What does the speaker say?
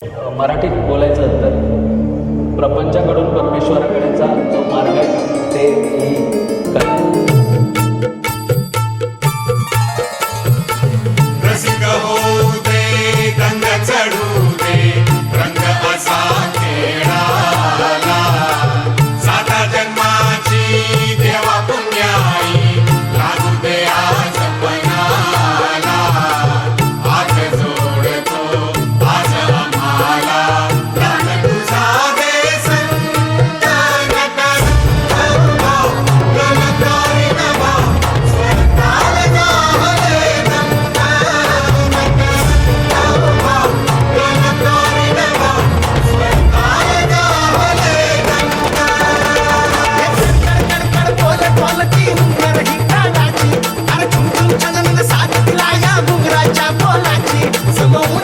मराठीत बोलायचं तर प्रपंचाकडून परमेश्वराकडेचा जो मार्ग आहे ते ही कला. रसिक होऊ दे, रंग चढू दे, रंग असा खेळाला. साता जन्माची देवा पुण्याई लागू दे आज पणाला. हात जोडतो आज आम्हाला, प्राण तुझा दे संत. गणकारी नभा स्वताल जाहले नंद. गणकारी नभा स्वताल जाहले नंद. कडकड बोल बोलती हुंगर ही कानाची, अरे झुमझुम छंदन साथ दिला या घुंगराच्या बोलाची. समोर